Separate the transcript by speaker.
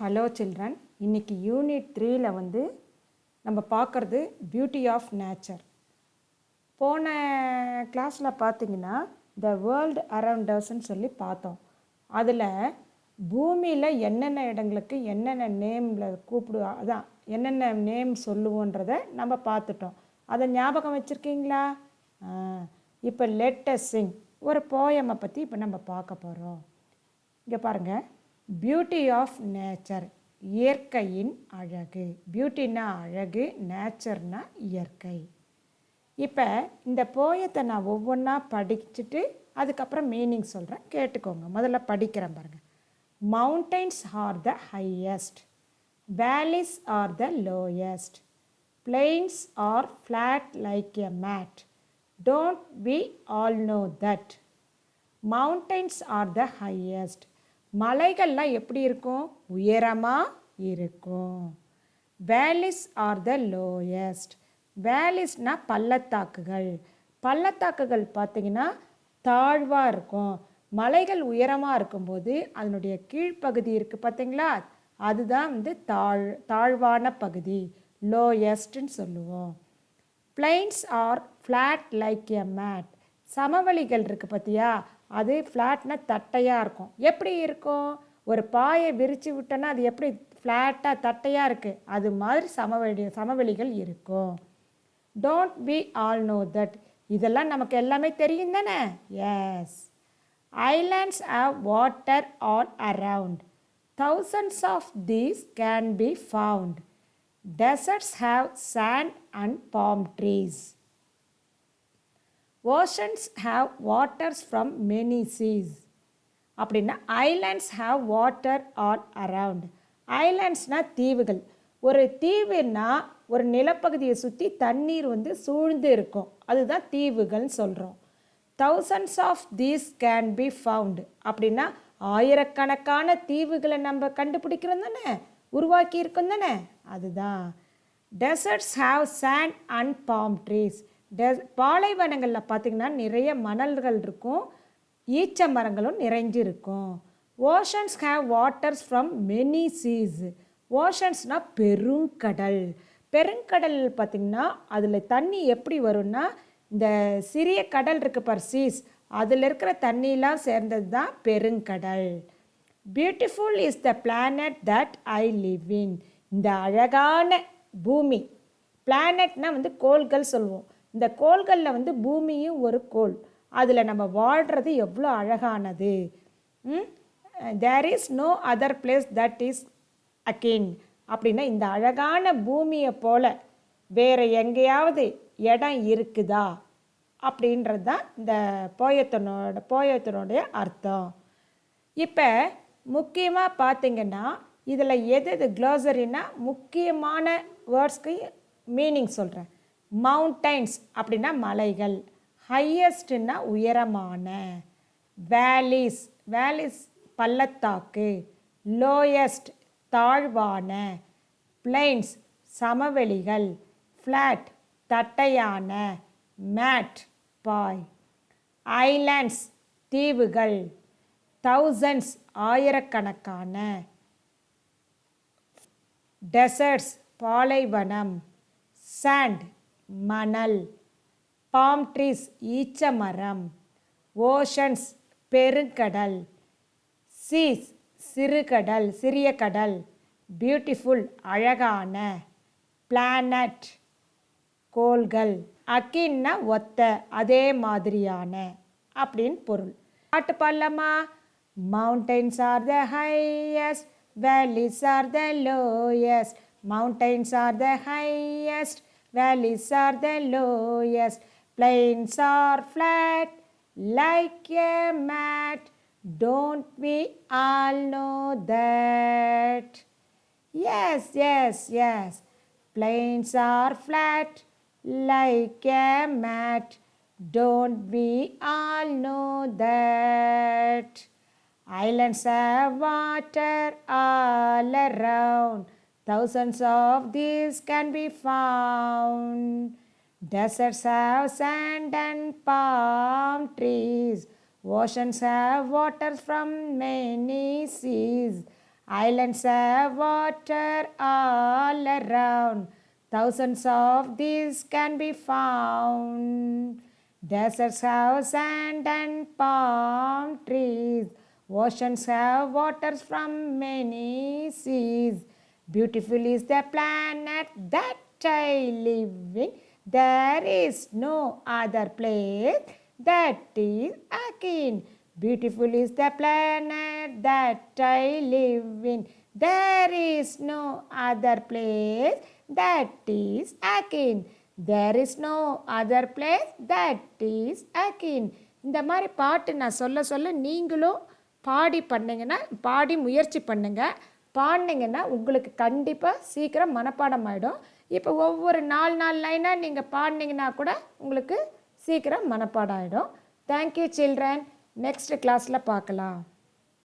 Speaker 1: Hello children, இன்றைக்கி unit 3ல் வந்து நம்ம பார்க்குறது பியூட்டி ஆஃப் நேச்சர். போன கிளாஸில் பார்த்திங்கன்னா த வேர்ல்டு அரவுண்ட் அஸ்ன்னு சொல்லி பார்த்தோம். அதில் பூமியில் என்னென்ன இடங்களுக்கு என்னென்ன நேமில் அதான் என்னென்ன நேம் சொல்லுவோன்றதை நம்ம பார்த்துட்டோம். அதை ஞாபகம் வச்சுருக்கீங்களா? இப்போ லெட் அஸ் சிங் ஒரு போயமை பற்றி இப்போ நம்ம பார்க்க போகிறோம். இங்கே பாருங்கள், பியூட்டி ஆஃப் நேச்சர், இயற்கையின் அழகு. பியூட்டினா அழகு, நேச்சர்னா இயற்கை. இப்போ இந்த போயத்தை நான் ஒவ்வொன்றா படிச்சுட்டு அதுக்கப்புறம் மீனிங் சொல்கிறேன், கேட்டுக்கோங்க. முதல்ல படிக்கிறேன் பாருங்கள். Mountains are the highest, valleys are the lowest, plains are flat like a mat, don't we all know that. Mountains are the highest, மலைகள்லாம் எப்படி இருக்கும்? உயரமாக இருக்கும். வேலிஸ் ஆர் த லோயஸ்ட், வேலிஸ்னால் பள்ளத்தாக்குகள். பள்ளத்தாக்குகள் பார்த்திங்கன்னா தாழ்வாக இருக்கும். மலைகள் உயரமாக இருக்கும்போது அதனுடைய கீழ்ப்பகுதி இருக்குது பார்த்திங்களா, அதுதான் வந்து தாழ்வான பகுதி, லோயஸ்ட்ன்னு சொல்லுவோம். Plains are flat like a mat, சமவெளிகள் இருக்குது பார்த்தியா, அது ஃப்ளாட்னா தட்டையாக இருக்கும். எப்படி இருக்கும்? ஒரு பாயை விரித்து விட்டோன்னா அது எப்படி ஃப்ளாட்டாக தட்டையாக இருக்குது, அது மாதிரி சமவெளிகள் இருக்கும். Don't we all know that, இதெல்லாம் நமக்கு எல்லாமே தெரியும் தானே? Yes. Islands have water all around, thousands of these can be found. Deserts have sand and palm trees. Oceans have waters from many seas. அப்படின்னா islands have water all around. ஐலாண்ட்ஸ்னால் தீவுகள். ஒரு தீவுன்னா ஒரு நிலப்பகுதியை சுற்றி தண்ணீர் வந்து சூழ்ந்து இருக்கும், அதுதான் தீவுகள்னு சொல்கிறோம். thousands of these can be found அப்படின்னா ஆயிரக்கணக்கான தீவுகளை நம்ம கண்டுபிடிக்கிறோம் தானே, உருவாக்கி இருக்கோம் தானே, அதுதான். Deserts have sand and palm trees, பாலைவனங்களில் பார்த்திங்கன்னா நிறைய மணல்கள் இருக்கும், ஈச்ச மரங்களும் நிறைஞ்சிருக்கும். Oceans have waters from many seas, ஓஷன்ஸ்னால் பெருங்கடல். பெருங்கடல் பார்த்திங்கன்னா அதில் தண்ணி எப்படி வரும்னா, இந்த சிறிய கடல் இருக்குது பார், சீஸ், அதில் இருக்கிற தண்ணியெலாம் சேர்ந்தது தான் பெருங்கடல். Beautiful is the planet that I live in, இந்த அழகான பூமி. பிளானட்னால் வந்து கோள்கள் சொல்லுவோம். இந்த கோள்களில் வந்து பூமியும் ஒரு கோள், அதில் நம்ம வாழ்கிறது எவ்வளோ அழகானது. There is no other place that is again, அப்படின்னா இந்த அழகான பூமியை போல் வேறு எங்கேயாவது இடம் இருக்குதா அப்படின்றது தான் இந்த போயத்தினுடைய அர்த்தம். இப்போ முக்கியமாக பார்த்திங்கன்னா இதில் எது க்ளோசரின்னா முக்கியமான வேர்ட்ஸ்க்கு மீனிங் சொல்கிறேன். மவுண்டைன்ஸ் அப்படின்னா மலைகள், ஹையஸ்ட்னா உயரமான, வேலிஸ் வேலிஸ் பள்ளத்தாக்கு, லோயஸ்ட் தாழ்வான, பிளெயின்ஸ் சமவெளிகள், ஃப்ளாட் தட்டையான, மேட் பாய், ஐலாண்ட்ஸ் தீவுகள், தௌசண்ட்ஸ் ஆயிரக்கணக்கான, டெசர்ட்ஸ் பாலைவனம், சாண்ட் மணல், பாம் ட்ரீஸ் ஈச்ச மரம், ஓஷன்ஸ் பெருங்கடல், சீஸ் சிறுகடல் சிறிய கடல், பியூட்டிஃபுல் அழகான, பிளானட் கோள்கள், அக்கின்னா ஒத்த அதே மாதிரியான அப்படின்னு பொருள். பாட்டு பாடலாமா? Mountains are the highest, valleys are the lowest, mountains are the highest, valleys are the lowest, plains are flat like a mat, don't we all know that? Yes, yes, yes, plains are flat like a mat, don't we all know that? Islands have water all around, thousands of these can be found. Deserts have sand and palm trees, oceans have waters from many seas, Islands have water all around. Thousands of these can be found. Deserts have sand and palm trees. Oceans have waters from many seas. Beautiful is the planet that I live in. There is no other place that is akin. Beautiful is the planet that I live in. There is no other place that is akin. There is no other place that is akin. இந்த மாதிரி பாட்டு நான் சொல்ல சொல்ல நீங்களும் பாடி பண்ணிங்கன்னா, பாடி முயற்சி பண்ணுங்க. பாடினீங்கன்னா உங்களுக்கு கண்டிப்பாக சீக்கிரம் மனப்பாடம் ஆகிடும். இப்போ ஒவ்வொரு 4 லைனாக நீங்கள் பாடினீங்கன்னா கூட உங்களுக்கு சீக்கிரம் மனப்பாடம் ஆகிடும். Thank you children. நெக்ஸ்ட் கிளாஸில் பார்க்கலாம்.